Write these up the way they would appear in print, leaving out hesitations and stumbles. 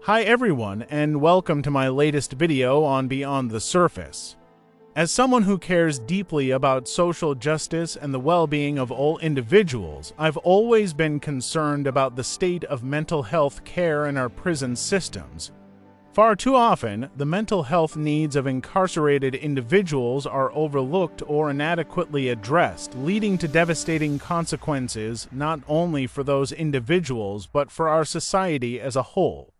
Hi everyone, and welcome to my latest video on Beyond the Surface. As someone who cares deeply about social justice and the well-being of all individuals, I've always been concerned about the state of mental health care in our prison systems. Far too often, the mental health needs of incarcerated individuals are overlooked or inadequately addressed, leading to devastating consequences not only for those individuals but for our society as a whole.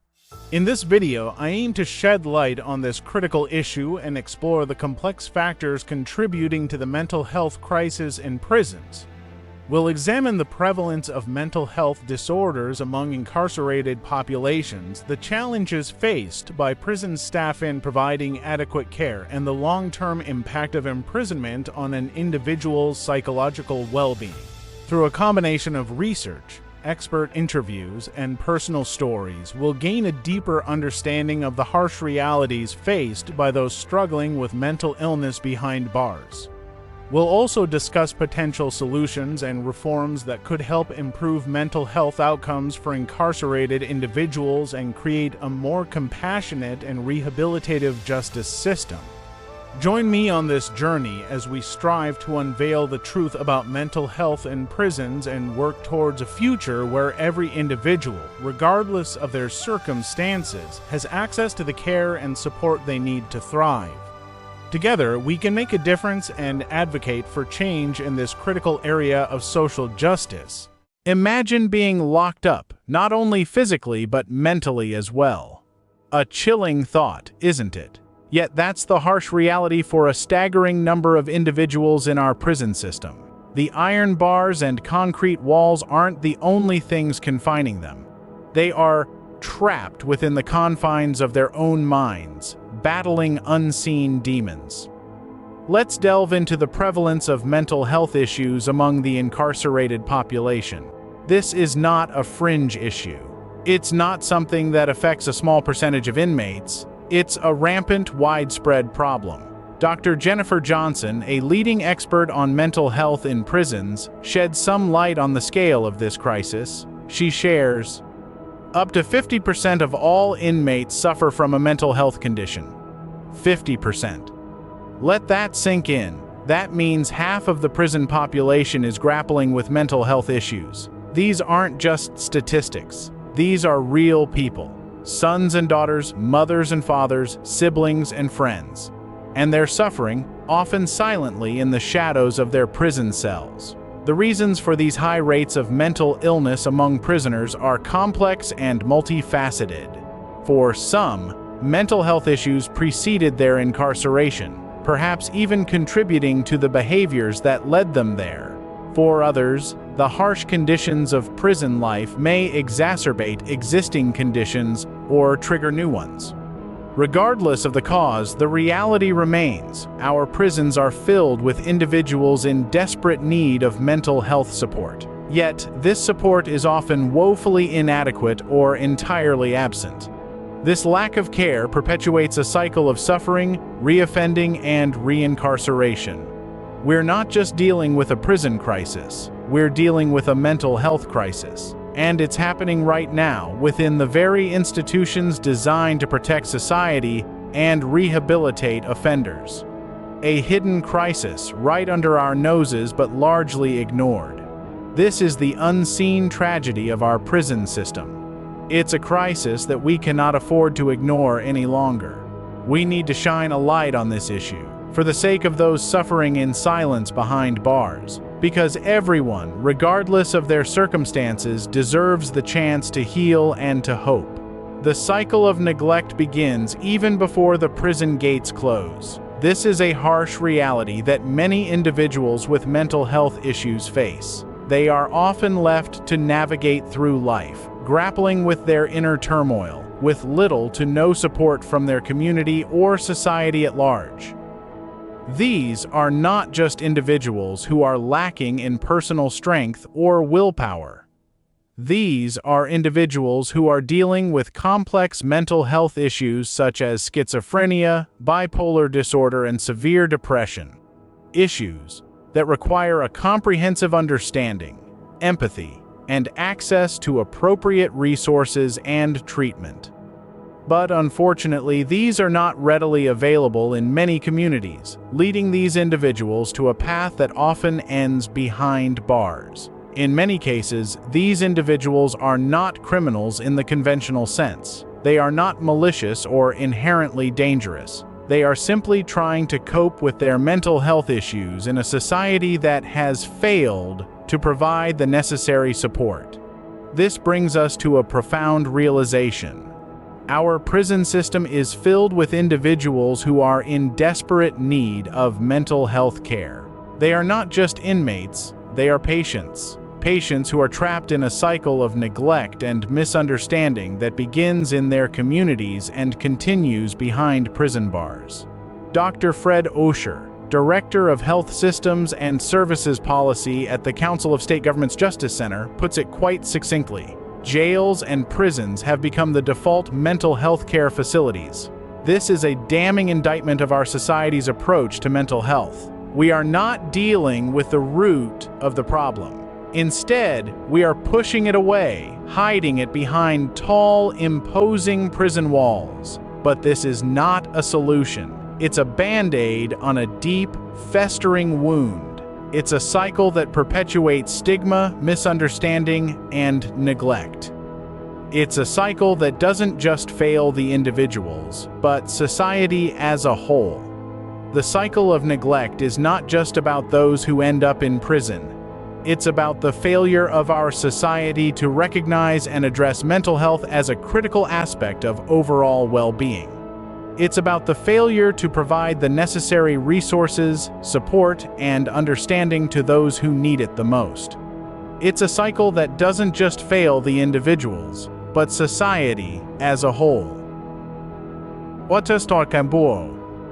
In this video, I aim to shed light on this critical issue and explore the complex factors contributing to the mental health crisis in prisons. We'll examine the prevalence of mental health disorders among incarcerated populations, the challenges faced by prison staff in providing adequate care, and the long-term impact of imprisonment on an individual's psychological well-being. Through a combination of research, expert interviews, and personal stories, we'll gain a deeper understanding of the harsh realities faced by those struggling with mental illness behind bars. We'll also discuss potential solutions and reforms that could help improve mental health outcomes for incarcerated individuals and create a more compassionate and rehabilitative justice system. Join me on this journey as we strive to unveil the truth about mental health in prisons and work towards a future where every individual, regardless of their circumstances, has access to the care and support they need to thrive. Together, we can make a difference and advocate for change in this critical area of social justice. Imagine being locked up, not only physically but mentally as well. A chilling thought, isn't it? Yet that's the harsh reality for a staggering number of individuals in our prison system. The iron bars and concrete walls aren't the only things confining them. They are trapped within the confines of their own minds, battling unseen demons. Let's delve into the prevalence of mental health issues among the incarcerated population. This is not a fringe issue. It's not something that affects a small percentage of inmates. It's a rampant, widespread problem. Dr. Jennifer Johnson, a leading expert on mental health in prisons, sheds some light on the scale of this crisis. She shares, up to 50% of all inmates suffer from a mental health condition. 50%. Let that sink in. That means half of the prison population is grappling with mental health issues. These aren't just statistics. These are real people. Sons and daughters, mothers and fathers, siblings and friends. And they're suffering, often silently in the shadows of their prison cells. The reasons for these high rates of mental illness among prisoners are complex and multifaceted. For some, mental health issues preceded their incarceration, perhaps even contributing to the behaviors that led them there. For others, the harsh conditions of prison life may exacerbate existing conditions or trigger new ones. Regardless of the cause, the reality remains: our prisons are filled with individuals in desperate need of mental health support. Yet, this support is often woefully inadequate or entirely absent. This lack of care perpetuates a cycle of suffering, reoffending, and reincarceration. We're not just dealing with a prison crisis, we're dealing with a mental health crisis. And it's happening right now within the very institutions designed to protect society and rehabilitate offenders. A hidden crisis right under our noses but largely ignored. This is the unseen tragedy of our prison system. It's a crisis that we cannot afford to ignore any longer. We need to shine a light on this issue, for the sake of those suffering in silence behind bars, because everyone, regardless of their circumstances, deserves the chance to heal and to hope. The cycle of neglect begins even before the prison gates close. This is a harsh reality that many individuals with mental health issues face. They are often left to navigate through life, grappling with their inner turmoil, with little to no support from their community or society at large. These are not just individuals who are lacking in personal strength or willpower. These are individuals who are dealing with complex mental health issues such as schizophrenia, bipolar disorder, and severe depression. Issues that require a comprehensive understanding, empathy, and access to appropriate resources and treatment. But unfortunately, these are not readily available in many communities, leading these individuals to a path that often ends behind bars. In many cases, these individuals are not criminals in the conventional sense. They are not malicious or inherently dangerous. They are simply trying to cope with their mental health issues in a society that has failed to provide the necessary support. This brings us to a profound realization. Our prison system is filled with individuals who are in desperate need of mental health care. They are not just inmates, they are patients. Patients who are trapped in a cycle of neglect and misunderstanding that begins in their communities and continues behind prison bars. Dr. Fred Osher, Director of Health Systems and Services Policy at the Council of State Governments Justice Center, puts it quite succinctly. Jails and prisons have become the default mental health care facilities. This is a damning indictment of our society's approach to mental health. We are not dealing with the root of the problem. Instead, we are pushing it away, hiding it behind tall, imposing prison walls. But this is not a solution. It's a band-aid on a deep, festering wound. It's a cycle that perpetuates stigma, misunderstanding, and neglect. It's a cycle that doesn't just fail the individuals, but society as a whole. The cycle of neglect is not just about those who end up in prison. It's about the failure of our society to recognize and address mental health as a critical aspect of overall well-being. It's about the failure to provide the necessary resources, support, and understanding to those who need it the most. It's a cycle that doesn't just fail the individuals, but society as a whole.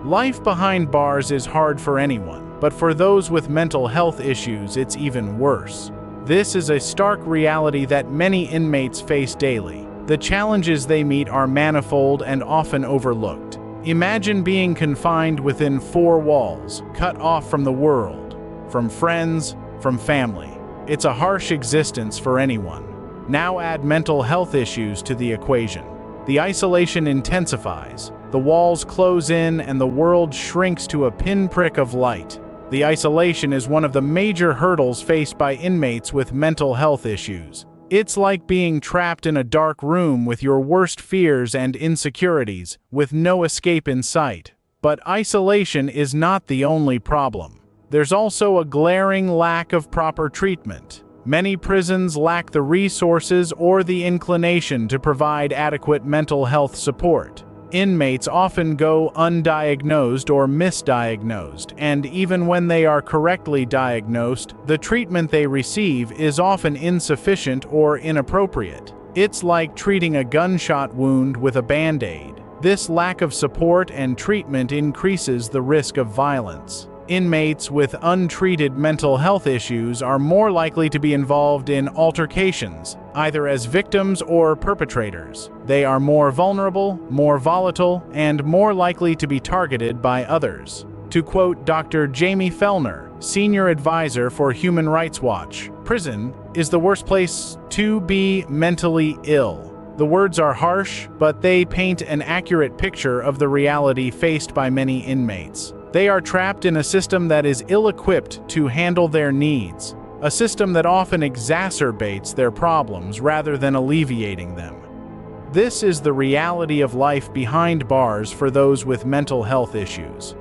Life behind bars is hard for anyone. But for those with mental health issues, it's even worse. This is a stark reality that many inmates face daily. The challenges they meet are manifold and often overlooked. Imagine being confined within 4 walls, cut off from the world, from friends, from family. It's a harsh existence for anyone. Now add mental health issues to the equation. The isolation intensifies, the walls close in, and the world shrinks to a pinprick of light. The isolation is one of the major hurdles faced by inmates with mental health issues. It's like being trapped in a dark room with your worst fears and insecurities, with no escape in sight. But isolation is not the only problem. There's also a glaring lack of proper treatment. Many prisons lack the resources or the inclination to provide adequate mental health support. Inmates often go undiagnosed or misdiagnosed, and even when they are correctly diagnosed, the treatment they receive is often insufficient or inappropriate. It's like treating a gunshot wound with a band-aid. This lack of support and treatment increases the risk of violence. Inmates with untreated mental health issues are more likely to be involved in altercations, either as victims or perpetrators. They are more vulnerable, more volatile, and more likely to be targeted by others. To quote Dr. Jamie Fellner, Senior Advisor for Human Rights Watch, "Prison is the worst place to be mentally ill." The words are harsh, but they paint an accurate picture of the reality faced by many inmates. They are trapped in a system that is ill-equipped to handle their needs, a system that often exacerbates their problems rather than alleviating them. This is the reality of life behind bars for those with mental health issues.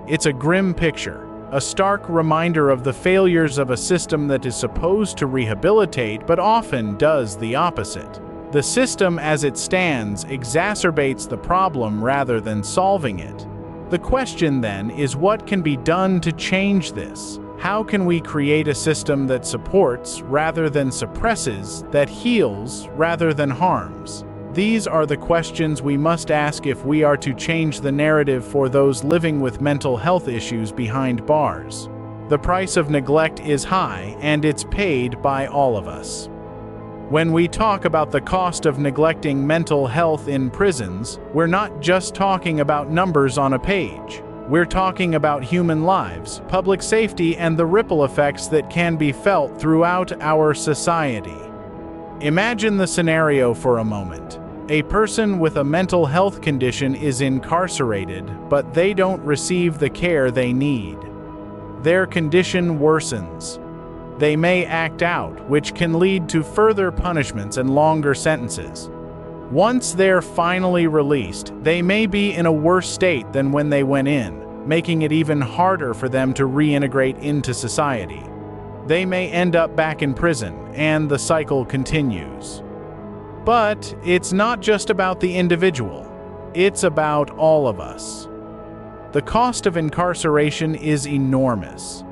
It's a grim picture, a stark reminder of the failures of a system that is supposed to rehabilitate but often does the opposite. The system as it stands exacerbates the problem rather than solving it. The question then is, what can be done to change this? How can we create a system that supports rather than suppresses, that heals rather than harms? These are the questions we must ask if we are to change the narrative for those living with mental health issues behind bars. The price of neglect is high, and it's paid by all of us. When we talk about the cost of neglecting mental health in prisons, we're not just talking about numbers on a page. We're talking about human lives, public safety, and the ripple effects that can be felt throughout our society. Imagine the scenario for a moment. A person with a mental health condition is incarcerated, but they don't receive the care they need. Their condition worsens. They may act out, which can lead to further punishments and longer sentences. Once they're finally released, they may be in a worse state than when they went in, making it even harder for them to reintegrate into society. They may end up back in prison, and the cycle continues. But it's not just about the individual. It's about all of us. The cost of incarceration is enormous.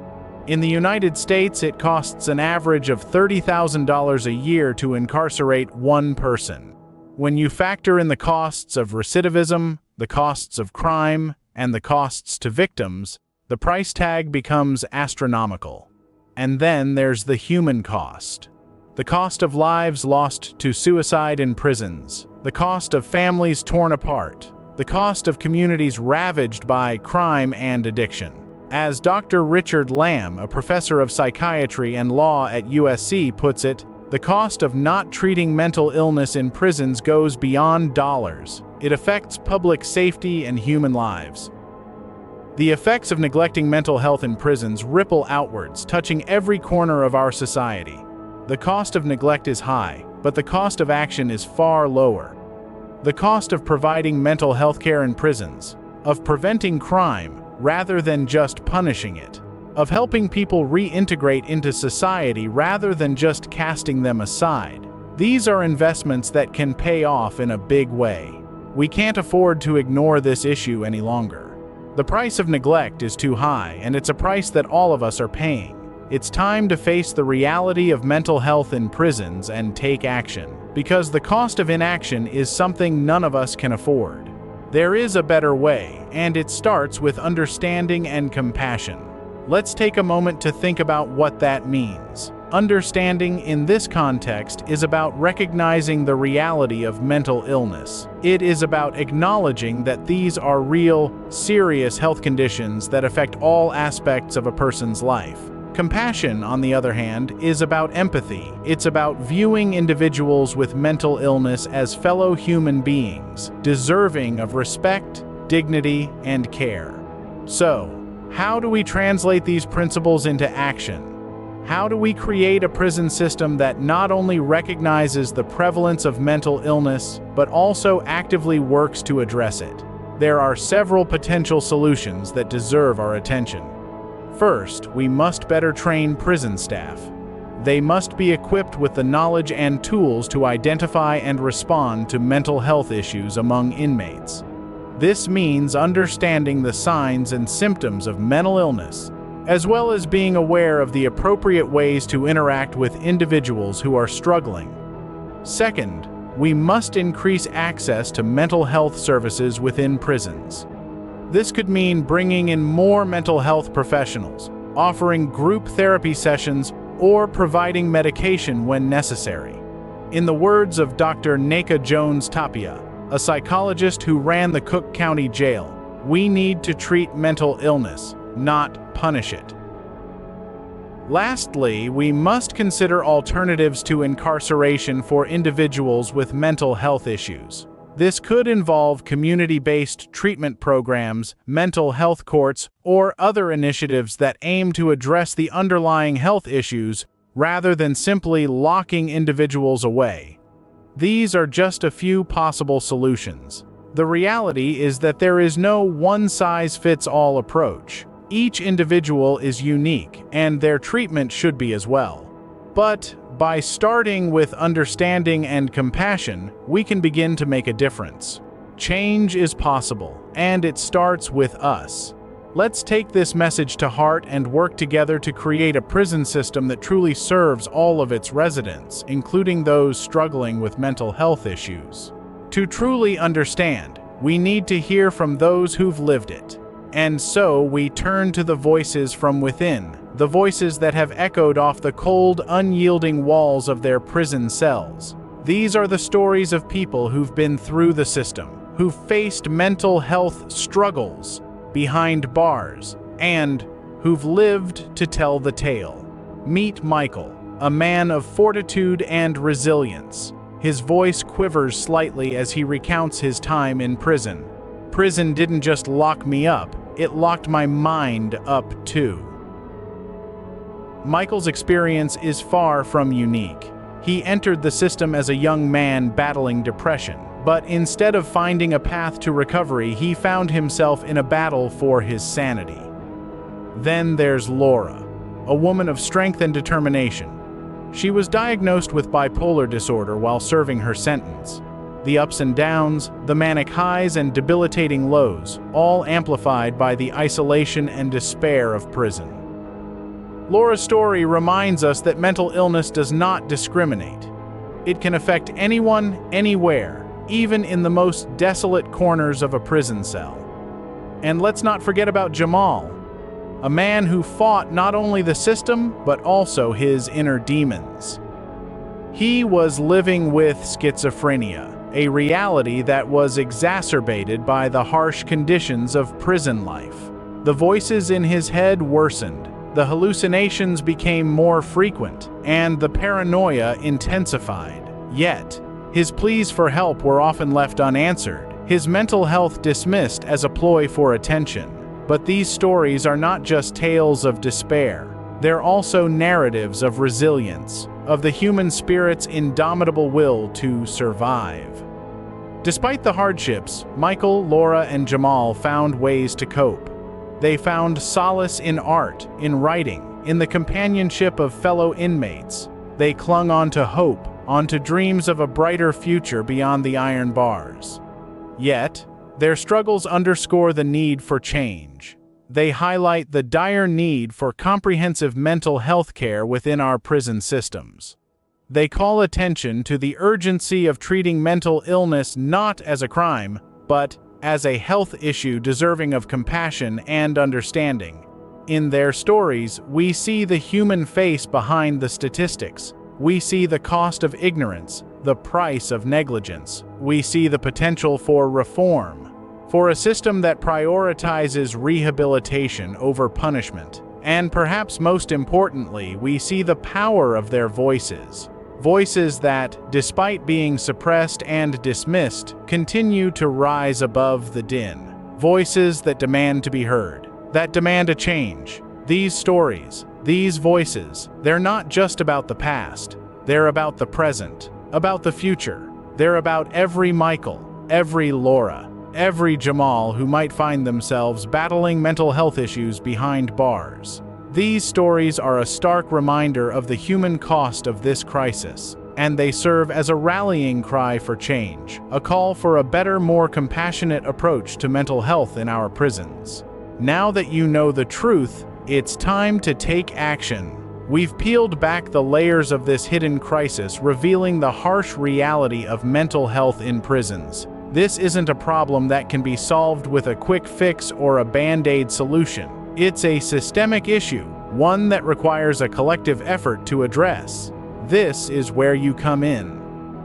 In the United States, it costs an average of $30,000 a year to incarcerate one person. When you factor in the costs of recidivism, the costs of crime, and the costs to victims, the price tag becomes astronomical. And then there's the human cost. The cost of lives lost to suicide in prisons, the cost of families torn apart, the cost of communities ravaged by crime and addiction. As Dr. Richard Lamb, a professor of psychiatry and law at USC, puts it, the cost of not treating mental illness in prisons goes beyond dollars. It affects public safety and human lives. The effects of neglecting mental health in prisons ripple outwards, touching every corner of our society. The cost of neglect is high, but the cost of action is far lower. The cost of providing mental health care in prisons, of preventing crime rather than just punishing it, of helping people reintegrate into society rather than just casting them aside. These are investments that can pay off in a big way. We can't afford to ignore this issue any longer. The price of neglect is too high, and it's a price that all of us are paying. It's time to face the reality of mental health in prisons and take action, because the cost of inaction is something none of us can afford. There is a better way, and it starts with understanding and compassion. Let's take a moment to think about what that means. Understanding in this context is about recognizing the reality of mental illness. It is about acknowledging that these are real, serious health conditions that affect all aspects of a person's life. Compassion, on the other hand, is about empathy. It's about viewing individuals with mental illness as fellow human beings, deserving of respect, dignity, and care. So, how do we translate these principles into action? How do we create a prison system that not only recognizes the prevalence of mental illness, but also actively works to address it? There are several potential solutions that deserve our attention. First, we must better train prison staff. They must be equipped with the knowledge and tools to identify and respond to mental health issues among inmates. This means understanding the signs and symptoms of mental illness, as well as being aware of the appropriate ways to interact with individuals who are struggling. Second, we must increase access to mental health services within prisons. This could mean bringing in more mental health professionals, offering group therapy sessions, or providing medication when necessary. In the words of Dr. Neka Jones-Tapia, a psychologist who ran the Cook County Jail, we need to treat mental illness, not punish it. Lastly, we must consider alternatives to incarceration for individuals with mental health issues. This could involve community-based treatment programs, mental health courts, or other initiatives that aim to address the underlying health issues rather than simply locking individuals away. These are just a few possible solutions. The reality is that there is no one-size-fits-all approach. Each individual is unique, and their treatment should be as well. But by starting with understanding and compassion, we can begin to make a difference. Change is possible, and it starts with us. Let's take this message to heart and work together to create a prison system that truly serves all of its residents, including those struggling with mental health issues. To truly understand, we need to hear from those who've lived it. And so we turn to the voices from within, the voices that have echoed off the cold, unyielding walls of their prison cells. These are the stories of people who've been through the system, who've faced mental health struggles behind bars, and who've lived to tell the tale. Meet Michael, a man of fortitude and resilience. His voice quivers slightly as he recounts his time in prison. Prison didn't just lock me up, it locked my mind up too. Michael's experience is far from unique. He entered the system as a young man battling depression, but instead of finding a path to recovery, he found himself in a battle for his sanity. Then there's Laura, a woman of strength and determination. She was diagnosed with bipolar disorder while serving her sentence. The ups and downs, the manic highs and debilitating lows, all amplified by the isolation and despair of prison. Laura's story reminds us that mental illness does not discriminate. It can affect anyone, anywhere, even in the most desolate corners of a prison cell. And let's not forget about Jamal, a man who fought not only the system, but also his inner demons. He was living with schizophrenia, a reality that was exacerbated by the harsh conditions of prison life. The voices in his head worsened, the hallucinations became more frequent, and the paranoia intensified. Yet, his pleas for help were often left unanswered, his mental health dismissed as a ploy for attention. But these stories are not just tales of despair. They're also narratives of resilience, of the human spirit's indomitable will to survive. Despite the hardships, Michael, Laura, and Jamal found ways to cope. They found solace in art, in writing, in the companionship of fellow inmates. They clung onto hope, onto dreams of a brighter future beyond the iron bars. Yet, their struggles underscore the need for change. They highlight the dire need for comprehensive mental health care within our prison systems. They call attention to the urgency of treating mental illness not as a crime, but as a health issue deserving of compassion and understanding. In their stories, we see the human face behind the statistics. We see the cost of ignorance, the price of negligence. We see the potential for reform, for a system that prioritizes rehabilitation over punishment. And perhaps most importantly, we see the power of their voices. Voices that, despite being suppressed and dismissed, continue to rise above the din. Voices that demand to be heard, that demand a change. These stories, these voices, they're not just about the past. They're about the present, about the future. They're about every Michael, every Laura, every Jamal who might find themselves battling mental health issues behind bars. These stories are a stark reminder of the human cost of this crisis, and they serve as a rallying cry for change, a call for a better, more compassionate approach to mental health in our prisons. Now that you know the truth, it's time to take action. We've peeled back the layers of this hidden crisis, revealing the harsh reality of mental health in prisons. This isn't a problem that can be solved with a quick fix or a band-aid solution. It's a systemic issue, one that requires a collective effort to address. This is where you come in.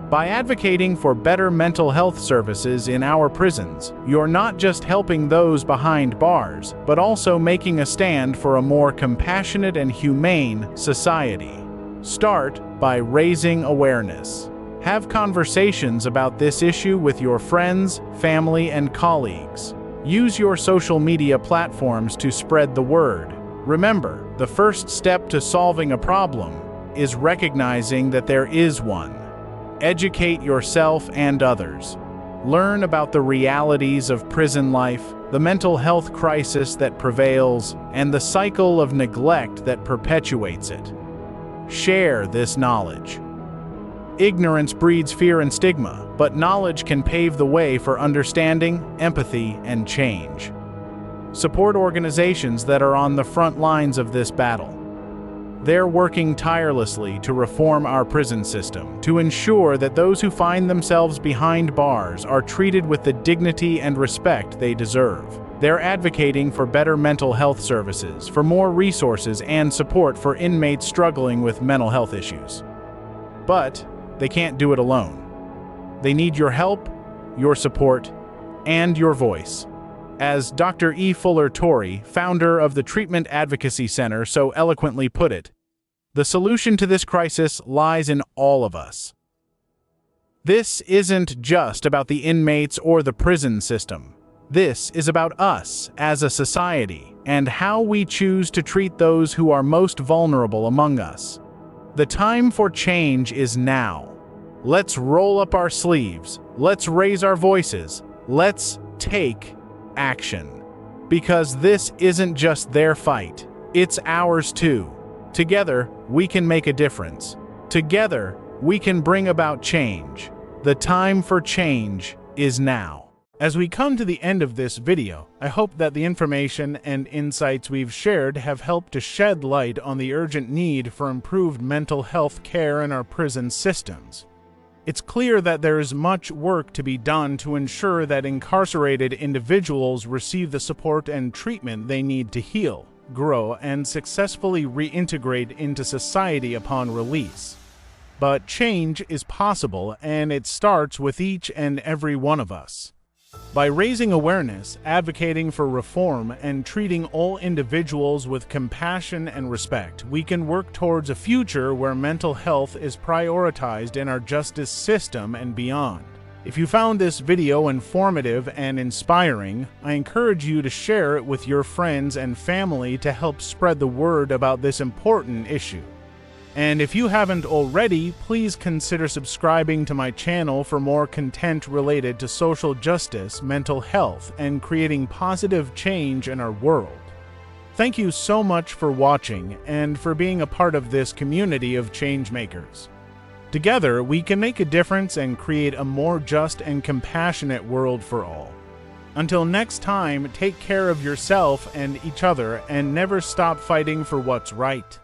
By advocating for better mental health services in our prisons, you're not just helping those behind bars, but also making a stand for a more compassionate and humane society. Start by raising awareness. Have conversations about this issue with your friends, family, and colleagues. Use your social media platforms to spread the word. Remember, the first step to solving a problem is recognizing that there is one. Educate yourself and others. Learn about the realities of prison life, the mental health crisis that prevails, and the cycle of neglect that perpetuates it. Share this knowledge. Ignorance breeds fear and stigma, but knowledge can pave the way for understanding, empathy, and change. Support organizations that are on the front lines of this battle. They're working tirelessly to reform our prison system, to ensure that those who find themselves behind bars are treated with the dignity and respect they deserve. They're advocating for better mental health services, for more resources and support for inmates struggling with mental health issues. But they can't do it alone. They need your help, your support, and your voice. As Dr. E. Fuller Torrey, founder of the Treatment Advocacy Center, so eloquently put it, the solution to this crisis lies in all of us. This isn't just about the inmates or the prison system. This is about us as a society and how we choose to treat those who are most vulnerable among us. The time for change is now. Let's roll up our sleeves. Let's raise our voices. Let's take action. Because this isn't just their fight, it's ours too. Together, we can make a difference. Together, we can bring about change. The time for change is now. As we come to the end of this video, I hope that the information and insights we've shared have helped to shed light on the urgent need for improved mental health care in our prison systems. It's clear that there is much work to be done to ensure that incarcerated individuals receive the support and treatment they need to heal, grow, and successfully reintegrate into society upon release. But change is possible, and it starts with each and every one of us. By raising awareness, advocating for reform, and treating all individuals with compassion and respect, we can work towards a future where mental health is prioritized in our justice system and beyond. If you found this video informative and inspiring, I encourage you to share it with your friends and family to help spread the word about this important issue. And if you haven't already, please consider subscribing to my channel for more content related to social justice, mental health, and creating positive change in our world. Thank you so much for watching and for being a part of this community of changemakers. Together, we can make a difference and create a more just and compassionate world for all. Until next time, take care of yourself and each other and never stop fighting for what's right.